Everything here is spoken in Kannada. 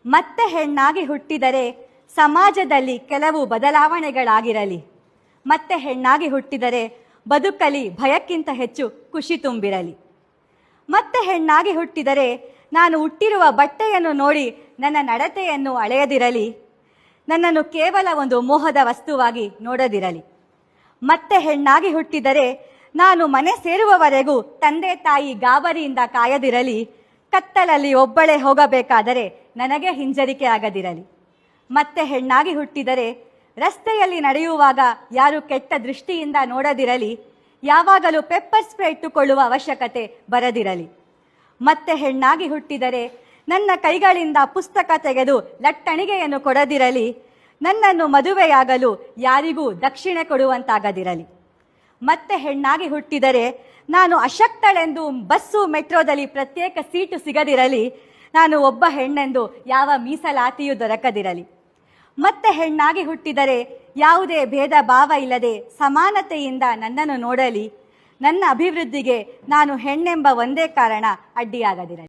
ಮತ್ತೆ ಹೆಣ್ಣಾಗಿ ಹುಟ್ಟಿದರೆ ಸಮಾಜದಲ್ಲಿ ಕೆಲವು ಬದಲಾವಣೆಗಳಾಗಿರಲಿ. ಮತ್ತೆ ಹೆಣ್ಣಾಗಿ ಹುಟ್ಟಿದರೆ ಬದುಕಲಿ ಭಯಕ್ಕಿಂತ ಹೆಚ್ಚು ಖುಷಿ ತುಂಬಿರಲಿ. ಮತ್ತೆ ಹೆಣ್ಣಾಗಿ ಹುಟ್ಟಿದರೆ ನಾನು ಹುಟ್ಟಿರುವ ಬಟ್ಟೆಯನ್ನು ನೋಡಿ ನನ್ನ ನಡತೆಯನ್ನು ಅಳೆಯದಿರಲಿ. ನನ್ನನ್ನು ಕೇವಲ ಒಂದು ಮೋಹದ ವಸ್ತುವಾಗಿ ನೋಡದಿರಲಿ. ಮತ್ತೆ ಹೆಣ್ಣಾಗಿ ಹುಟ್ಟಿದರೆ ನಾನು ಮನೆ ಸೇರುವವರೆಗೂ ತಂದೆ ತಾಯಿ ಗಾಬರಿಯಿಂದ ಕಾಯದಿರಲಿ. ಕತ್ತಲಲ್ಲಿ ಒಬ್ಬಳೇ ಹೋಗಬೇಕಾದರೆ ನನಗೆ ಹಿಂಜರಿಕೆ ಆಗದಿರಲಿ. ಮತ್ತೆ ಹೆಣ್ಣಾಗಿ ಹುಟ್ಟಿದರೆ ರಸ್ತೆಯಲ್ಲಿ ನಡೆಯುವಾಗ ಯಾರು ಕೆಟ್ಟ ದೃಷ್ಟಿಯಿಂದ ನೋಡದಿರಲಿ. ಯಾವಾಗಲೂ ಪೆಪ್ಪರ್ ಸ್ಪ್ರೇ ಇಟ್ಟುಕೊಳ್ಳುವ ಅವಶ್ಯಕತೆ ಬರದಿರಲಿ. ಮತ್ತೆ ಹೆಣ್ಣಾಗಿ ಹುಟ್ಟಿದರೆ ನನ್ನ ಕೈಗಳಿಂದ ಪುಸ್ತಕ ತೆಗೆದು ಲಟ್ಟಣಿಗೆಯನ್ನು ಕೊಡದಿರಲಿ. ನನ್ನನ್ನು ಮದುವೆಯಾಗಲು ಯಾರಿಗೂ ದಕ್ಷಿಣೆ ಕೊಡುವಂತಾಗದಿರಲಿ. ಮತ್ತೆ ಹೆಣ್ಣಾಗಿ ಹುಟ್ಟಿದರೆ ನಾನು ಅಶಕ್ತಳೆಂದು ಬಸ್ಸು ಮೆಟ್ರೋದಲ್ಲಿ ಪ್ರತ್ಯೇಕ ಸೀಟು ಸಿಗದಿರಲಿ. ನಾನು ಒಬ್ಬ ಹೆಣ್ಣೆಂದು ಯಾವ ಮೀಸಲಾತಿಯೂ ದೊರಕದಿರಲಿ. ಮತ್ತೆ ಹೆಣ್ಣಾಗಿ ಹುಟ್ಟಿದರೆ ಯಾವುದೇ ಭೇದ ಭಾವ ಇಲ್ಲದೆ ಸಮಾನತೆಯಿಂದ ನನ್ನನ್ನು ನೋಡಲಿ. ನನ್ನ ಅಭಿವೃದ್ಧಿಗೆ ನಾನು ಹೆಣ್ಣೆಂಬ ಒಂದೇ ಕಾರಣ ಅಡ್ಡಿಯಾಗದಿರಲಿ.